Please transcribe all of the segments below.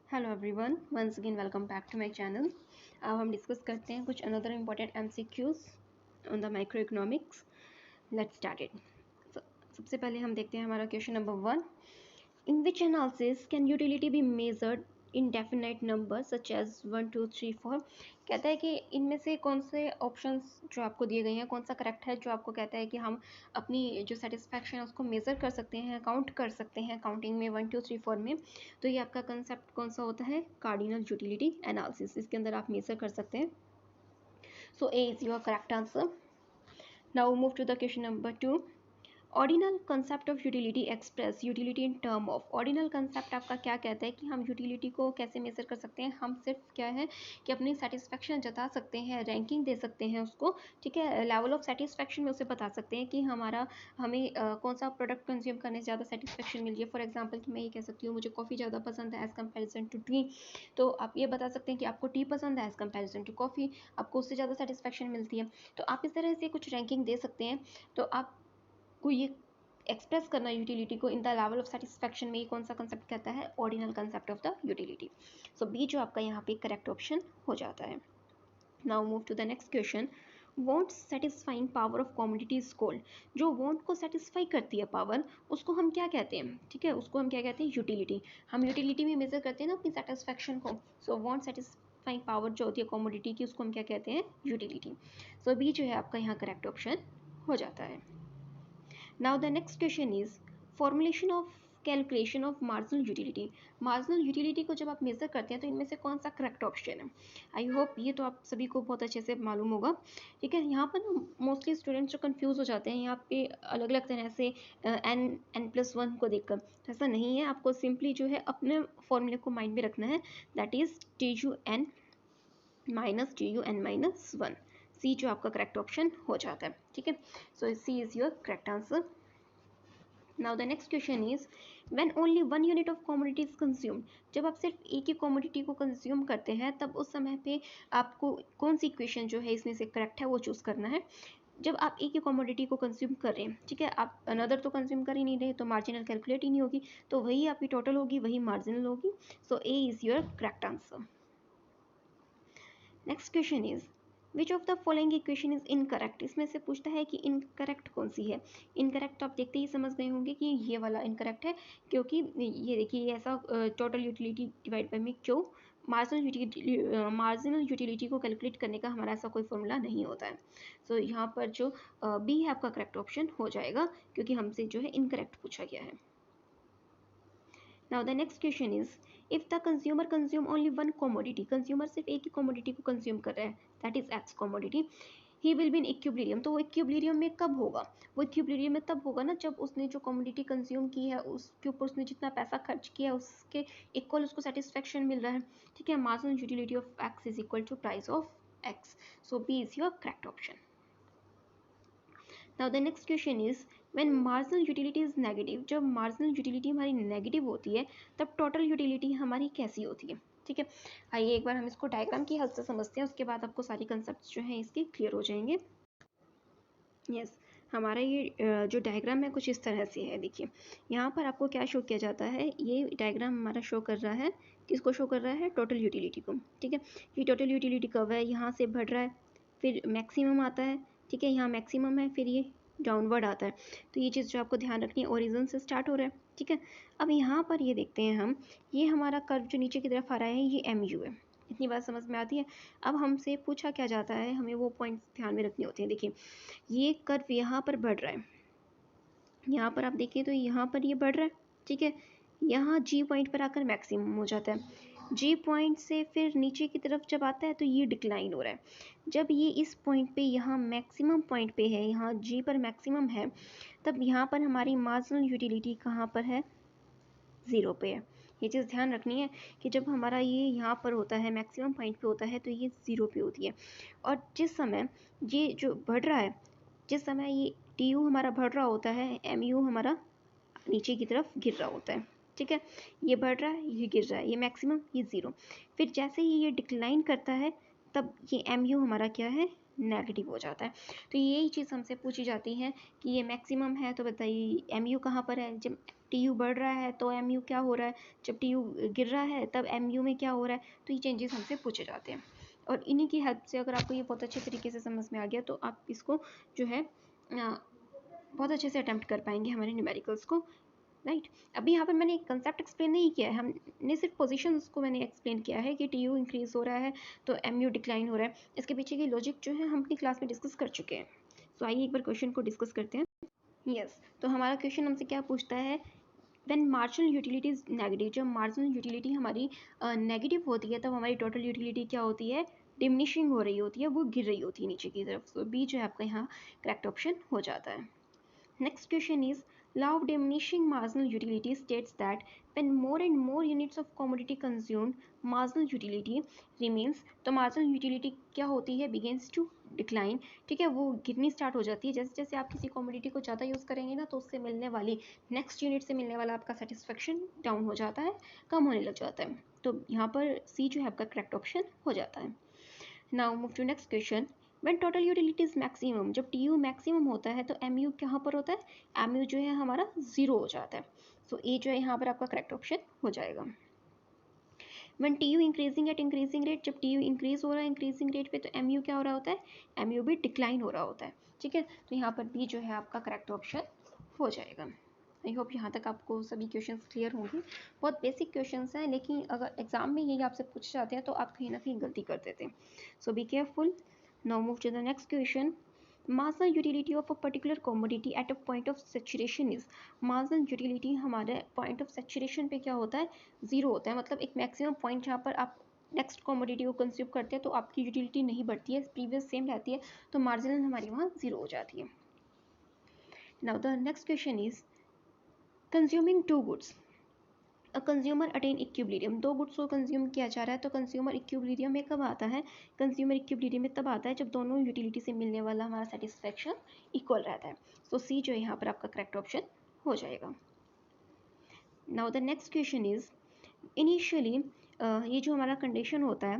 Hello everyone, once again welcome back to my channel. अब हम discuss करते हैं कुछ another important MCQs on the micro economics. Let's start it. सबसे पहले हम देखते हैं हमारा question number 1। In which analysis can utility be measured in definite number such as 1 2 3 4। कहता है कि इनमें से कौन से ऑप्शंस जो आपको दिए गए हैं कौन सा करेक्ट है, जो आपको कहता है कि हम अपनी जो सेटिस्फैक्शन है उसको मेज़र कर सकते हैं, काउंट कर सकते हैं काउंटिंग में 1 2 3 4 में। तो ये आपका कंसेप्ट कौन सा होता है? Cardinal utility analysis. इसके अंदर आप मेज़र कर सकते हैं। So A is your correct answer. Now move to the question number 2। Ordinal concept of utility express utility in term of. Ordinal concept आपका क्या कहता है कि हम यूटिलिटी को कैसे मेजर कर सकते हैं? हम सिर्फ क्या है कि अपनी सेटिस्फैक्शन जता सकते हैं, रैंकिंग दे सकते हैं उसको, ठीक है, लेवल ऑफ सेटिस्फैक्शन में उसे बता सकते हैं कि हमें कौन सा प्रोडक्ट कंज्यूम करने से ज़्यादा सेटिस्फैक्शन मिल रही है। फॉर एग्जाम्पल कि मैं ये कह सकती हूँ मुझे कॉफ़ी ज़्यादा पसंद है एज़ कम्पेरिजन टू टी, तो आप ये बता सकते हैं कि आपको टी पसंद है एज़ कम्पेरिजन टू कॉफ़ी, आपको उससे ज़्यादा सेटिस्फैक्शन मिलती है। तो आप इस तरह से कुछ रैंकिंग दे सकते हैं। तो आपको ये एक्सप्रेस करना यूटिलिटी को in the level of satisfaction में, ये कौन सा कंसेप्ट कहता है? Ordinal concept of the utility. So B जो आपका यहाँ पे करेक्ट ऑप्शन हो जाता है। Now move to the next question. Want satisfying power of commodities called. जो वॉन्ट को सेटिस्फाई करती है पावर, उसको हम क्या कहते हैं? ठीक है, उसको हम क्या कहते हैं? यूटिलिटी। हम यूटिलिटी में मेजर करते हैं ना अपनी सेटिस्फैक्शन को। सो वॉन्ट सेटिस्फाइंग पावर जो होती है कॉमोडिटी की, उसको हम क्या कहते हैं? यूटिलिटी। सो बी जो है आपका यहाँ करेक्ट ऑप्शन हो जाता है। Now the next question is formulation of calculation of marginal utility. Marginal utility को जब आप मेजर करते हैं तो इनमें से कौन सा करेक्ट ऑप्शन है? आई होप ये तो आप सभी को बहुत अच्छे से मालूम होगा। ठीक है, यहाँ पर ना मोस्टली स्टूडेंट्स जो कंफ्यूज हो जाते हैं यहाँ पे अलग अलग तरह से n+1 को देखकर। तो ऐसा नहीं है, आपको सिंपली जो है अपने फॉर्मूले को माइंड में रखना है, that is TUN minus TUN-1। C जो आपका करेक्ट ऑप्शन हो जाता है। ठीक है, so C is your correct answer. Now the next question is when only one unit of commodity is consumed. जब आप सिर्फ एक ही कमोडिटी को कंज्यूम करते हैं तब उस समय पे आपको कौन सी इक्वेशन जो है इसमें से करेक्ट है वो चूज़ करना है। जब आप एक ही कमोडिटी को कंज्यूम कर रहे हैं, ठीक है, आप अनदर तो कंज्यूम कर ही नहीं रहे, तो मार्जिनल कैलकुलेट ही नहीं होगी, तो वही आपकी टोटल होगी, वही मार्जिनल होगी। So A is your correct answer. Next question is which of the following equation is incorrect. इसमें से पूछता है कि इनकरेक्ट कौन सी है। इनकरेक्ट आप देखते ही समझ गए होंगे कि ये वाला इनकरेक्ट है, क्योंकि ये देखिए ऐसा टोटल यूटिलिटी डिवाइड बाई में क्यों, मार्जिनल यूटिलिटी को कैलकुलेट करने का हमारा ऐसा कोई फॉर्मूला नहीं होता है। सो यहाँ पर जो बी है आपका करेक्ट ऑप्शन हो जाएगा, क्योंकि हमसे जो है इनकरेक्ट पूछा गया है। Now the next question is if the consumer consume only one commodity, consumer सिर्फ एक ही commodity को consume कर रहा है, that is X commodity, he will be in equilibrium। तो वो equilibrium में कब होगा? वो equilibrium में तब होगा ना जब उसने जो commodity consume की है उसके ऊपर उसने जितना पैसा खर्च किया उसके इक्वल उसको satisfaction मिल रहा है। ठीक है, marginal utility of X is equal to price of X। So B is your correct option। Now the next question is when marginal utility is negative। जब marginal utility हमारी नेगेटिव होती है तब टोटल यूटिलिटी हमारी कैसी होती है? ठीक है, आइए एक बार हम इसको डायग्राम की हेल्प से समझते हैं, उसके बाद आपको सारी कंसेप्ट जो हैं इसके क्लियर हो जाएंगे। यस, हमारा ये जो डायग्राम है कुछ इस तरह से है। देखिए यहाँ पर आपको क्या शो किया जाता है, ये डायग्राम हमारा शो कर रहा है, किसको शो कर रहा है? टोटल यूटिलिटी को। ठीक है, ये टोटल यूटिलिटी कब है? यहाँ से बढ़ रहा है, फिर मैक्सिमम आता है, ठीक है, यहाँ मैक्सिमम है, फिर ये डाउनवर्ड आता है। तो ये चीज़ जो आपको ध्यान रखनी है, ओरिजिन से स्टार्ट हो रहा है। ठीक है, अब यहाँ पर ये देखते हैं हम, ये हमारा कर्व जो नीचे की तरफ आ रहा है ये MU है। इतनी बात समझ में आती है। अब हमसे पूछा क्या जाता है, हमें वो पॉइंट्स ध्यान में रखने होते हैं। देखिए ये कर्व यहाँ पर बढ़ रहा है, यहाँ पर आप देखें तो यहाँ पर ये बढ़ रहा है। ठीक है, यहाँ G पॉइंट पर आकर मैक्सिमम हो जाता है, G पॉइंट से फिर नीचे की तरफ जब आता है तो ये डिक्लाइन हो रहा है। जब ये इस पॉइंट पे यहाँ मैक्सिमम पॉइंट पे है, यहाँ G पर मैक्सिमम है, तब यहाँ पर हमारी मार्जिनल यूटिलिटी कहाँ पर है? 0 पे है। ये चीज़ ध्यान रखनी है कि जब हमारा ये यहाँ पर होता है, मैक्सिमम पॉइंट पे होता है, तो ये 0 पे होती है। और जिस समय ये जो बढ़ रहा है, जिस समय ये TU हमारा बढ़ रहा होता है, MU हमारा नीचे की तरफ गिर रहा होता है। ठीक है, ये बढ़ रहा है, ये गिर रहा है, ये मैक्सिमम, ये 0। फिर जैसे ही ये डिक्लाइन करता है तब ये MU हमारा क्या है? नेगेटिव हो जाता है। तो यही चीज़ हमसे पूछी जाती है कि ये मैक्सिमम है तो बताइए MU कहाँ पर है। जब टी यू बढ़ रहा है तो एम यू क्या हो रहा है, जब टी यू गिर रहा है तब एम यू में क्या हो रहा है, तो ये चेंजेस हमसे पूछे जाते हैं। और इन्हीं की हेल्प से अगर आपको ये बहुत अच्छे तरीके से समझ में आ गया तो आप इसको जो है बहुत अच्छे से अटैम्प्ट कर पाएंगे हमारे न्यूमेरिकल्स को, राइट। अभी यहाँ पर मैंने एक कंसेप्ट एक्सप्लेन नहीं किया है, हमने सिर्फ पोजीशंस को मैंने एक्सप्लेन किया है कि टी यू इंक्रीज हो रहा है तो एम यू डिक्लाइन हो रहा है। इसके पीछे की लॉजिक जो है हम अपनी क्लास में डिस्कस कर चुके हैं। सो आइए एक बार क्वेश्चन को डिस्कस करते हैं। यस, तो हमारा क्वेश्चन हमसे क्या पूछता है, when marginal utility is negative, जब मार्जिनल यूटिलिटी हमारी नेगेटिव होती है तब हमारी टोटल यूटिलिटी क्या होती है, डिमिनिशिंग हो रही होती है, वो गिर रही होती है नीचे की तरफ। सो बी जो है आपका यहाँ करेक्ट ऑप्शन हो जाता है। Next question is, law of diminishing marginal utility states that when more and more units of commodity consumed, marginal utility remains. तो marginal utility क्या होती है, begins to decline, ठीक है, वो गिरनी स्टार्ट हो जाती है। जैसे जैसे आप किसी कमोडिटी को ज़्यादा यूज़ करेंगे ना तो उससे मिलने वाली नेक्स्ट यूनिट से मिलने वाला आपका सेटिस्फेक्शन डाउन हो जाता है, कम होने लग जाता है। तो यहाँ पर सी जो है आपका करेक्ट ऑप्शन हो जाता है। Now move to next question, when total utility is maximum, जब टी यू मैक्सिमम होता है तो एम यू कहाँ पर होता है, एम यू जो है हमारा जीरो हो जाता है। सो ए जो है यहाँ पर आपका करेक्ट ऑप्शन हो जाएगा। When T U increasing at increasing rate, जब टी यू इंक्रीज हो रहा है इंक्रीजिंग रेट पे तो एम यू क्या हो रहा होता है, एम यू भी डिक्लाइन हो रहा होता है, ठीक है। तो यहाँ पर बी जो है आपका करेक्ट ऑप्शन हो जाएगा। आई होप यहाँ तक आपको सभी क्वेश्चंस क्लियर होंगे। बहुत बेसिक क्वेश्चंस हैं, लेकिन अगर एग्जाम में यही आपसे पूछे जाते हैं तो आप कहीं ना कहीं गलती कर देते हैं। So be careful. Now move to the next question, marginal utility of a particular commodity at a point of saturation is, marginal utility हमारे point of saturation पे क्या होता है, ज़ीरो होता है। मतलब एक मैक्सिमम पॉइंट जहाँ पर आप नेक्स्ट कमोडिटी को कंज्यूम करते हैं तो आपकी यूटिलिटी नहीं बढ़ती है, प्रीवियस सेम रहती है, तो मार्जिनल हमारी वहाँ ज़ीरो हो जाती है। Now the next question is, consuming two goods, a consumer attain equilibrium, दो गुड्स को कंज्यूम किया जा रहा है तो कंज्यूमर इक्विलिब्रियम में कब आता है, कंज्यूमर इक्विलिब्रियम में तब आता है जब दोनों यूटिलिटी से मिलने वाला हमारा सेटिस्फेक्शन इक्वल रहता है। सो सी जो है यहाँ पर आपका करेक्ट ऑप्शन हो जाएगा। Now the next question is, initially ये जो हमारा कंडीशन होता है,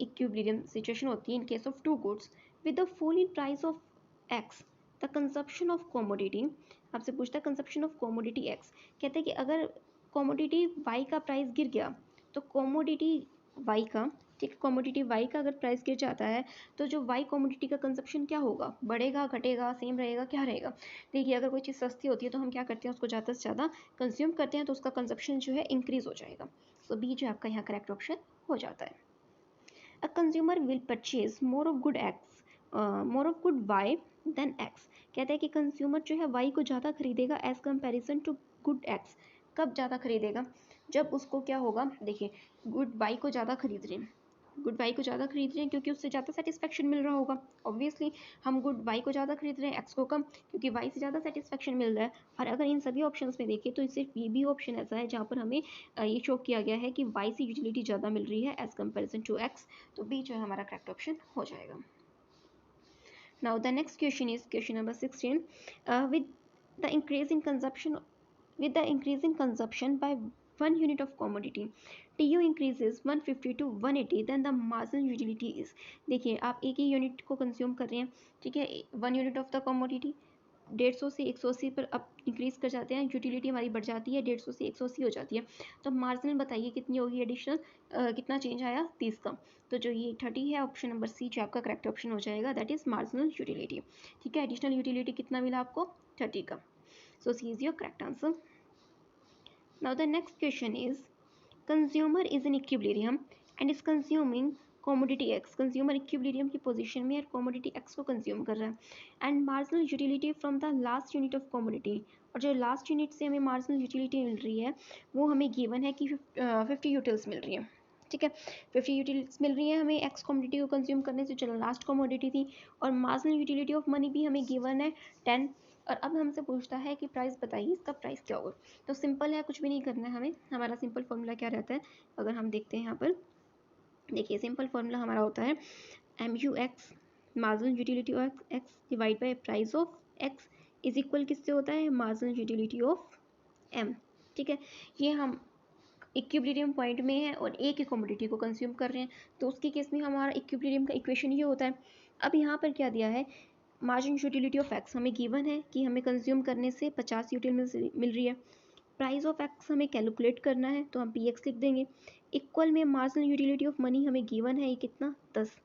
इक्विलिब्रियम सिचुएशन होती है in case of two goods with the fall in price of X, the consumption of commodity, आपसे पूछता है कंजप्शन ऑफ कमोडिटी एक्स, कहते हैं कि अगर कमोडिटी वाई का प्राइस गिर गया तो कमोडिटी वाई का, ठीक, कमोडिटी वाई का अगर प्राइस गिर जाता है तो जो वाई कमोडिटी का कंजप्शन क्या होगा, बढ़ेगा, घटेगा, सेम रहेगा, क्या रहेगा। देखिए अगर कोई चीज़ सस्ती होती है तो हम क्या करते हैं, उसको ज़्यादा से ज़्यादा कंज्यूम करते हैं तो उसका कंजप्शन जो है इंक्रीज हो जाएगा। सो बी जो आपका यहाँ करेक्ट ऑप्शन हो जाता है। A consumer will purchase more of good X, more of good Y than X, कहते हैं कि कंज्यूमर जो है वाई को ज़्यादा खरीदेगा as comparison to good X. कब ज़्यादा खरीदेगा, जब उसको क्या होगा, देखिए गुड वाई को ज़्यादा खरीद रहे हैं, गुड वाई को ज़्यादा खरीद रहे हैं क्योंकि उससे ज़्यादा सेटिस्फेक्शन मिल रहा होगा। ऑब्वियसली हम गुड वाई को ज़्यादा खरीद रहे हैं, एक्स को कम, क्योंकि वाई से ज़्यादा सेटिस्फेक्शन मिल रहा है। और अगर इन सभी ऑप्शंस में देखें तो सिर्फ ये भी ऑप्शन ऐसा है जहाँ पर हमें ये शो किया गया है कि वाई से यूटिलिटी ज़्यादा मिल रही है एज कंपेरिजन टू एक्स, तो बी जो है हमारा करेक्ट ऑप्शन हो जाएगा। Now the next question is question number 16, with the increase in consumption, with the increase in consumption by 1 unit of commodity, TU increases 150 to 180, then the marginal utility is, देखिए आप एक ही unit को consume कर रहे हैं, ठीक है, 1 unit of the commodity 150 से 180 पर अब इंक्रीज कर जाते हैं, यूटिलिटी हमारी बढ़ जाती है, 150 से 180 हो जाती है, तो मार्जिनल बताइए कितनी होगी एडिशनल, कितना चेंज आया 30 का, तो जो ये 30 है ऑप्शन नंबर सी जो आपका करेक्ट ऑप्शन हो जाएगा, दैट इज मार्जिनल यूटिलिटी, ठीक है। एडिशनल यूटिलिटी कितना मिला आपको, 30 का। So C is your correct answer. Now the next question is, consumer is in equilibrium and is consuming commodity X. Consumer equilibrium की position में और commodity X को consume कर रहा है and marginal utility from the last unit of commodity, और जो last unit से हमें marginal utility मिल रही है वो हमें given है कि 50 utils मिल रही है, ठीक है, 50 यूटिलिटीज मिल रही है हमें एक्स कमोडिटी को कंज्यूम करने से, चलो लास्ट कमोडिटी थी, और मार्जिनल यूटिलिटी ऑफ मनी भी हमें गिवन है 10, और अब हमसे पूछता है कि प्राइस बताइए, इसका प्राइस क्या होगा। तो सिंपल है, कुछ भी नहीं करना है हमें, हमारा सिंपल फॉर्मूला क्या रहता है, अगर हम देखते हैं यहाँ पर, देखिए सिंपल फॉर्मूला हमारा होता है M U X, marginal utility of X divide by price of X is equal किससे होता है, मार्जिनल यूटिलिटी ऑफ एम, ठीक है। ये हम इक्विलिब्रियम पॉइंट में है और एक ही कमोडिटी को कंज्यूम कर रहे हैं, तो उसके केस में हमारा इक्विलिब्रियम का इक्वेशन ये होता है। अब यहाँ पर क्या दिया है, मार्जिन यूटिलिटी ऑफ एक्स हमें गिवन है कि हमें कंज्यूम करने से 50 यूटिल मिल रही है, प्राइस ऑफ एक्स हमें कैलकुलेट करना है तो हम पी एक्स लिख देंगे। इक्वल में मार्जिनल यूटिलिटी ऑफ मनी हमें गिवन है, ये कितना 10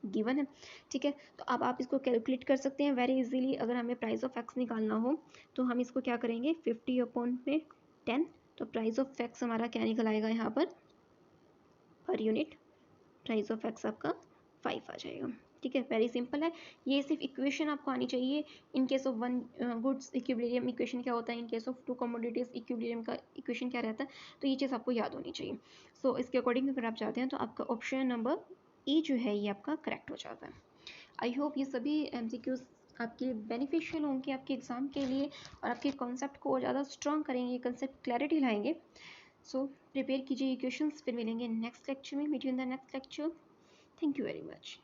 गिवन है, ठीक है। तो अब आप इसको कैलकुलेट कर सकते हैं वेरी इजीली। अगर हमें प्राइस ऑफ एक्स निकालना हो तो हम इसको क्या करेंगे 50 अपॉन में 10, तो प्राइस ऑफ एक्स हमारा क्या निकल आएगा यहाँ per unit, price of x आपका 5 आ जाएगा, ठीक है। वेरी सिंपल है, ये सिर्फ इक्वेशन आपको आनी चाहिए। इन case of one goods equilibrium equation क्या होता है, in case of to commodities equilibrium का इक्वेशन क्या रहता है, तो ये चीज़ आपको याद होनी चाहिए। सो इसके अकॉर्डिंग अगर आप चाहते हैं तो आपका ऑप्शन नंबर ई जो है ये आपका करेक्ट हो जाता है। आई होप ये सभी MCQs आपके बेनिफिशियल होंगे आपके एग्ज़ाम के लिए और आपके कॉन्सेप्ट को ज़्यादा स्ट्रॉन्ग करेंगे, कंसेप्ट क्लैरिटी लाएंगे। सो प्रिपेयर कीजिए क्वेश्चंस, फिर मिलेंगे नेक्स्ट लेक्चर में, meet you in the next lecture. Thank you very much.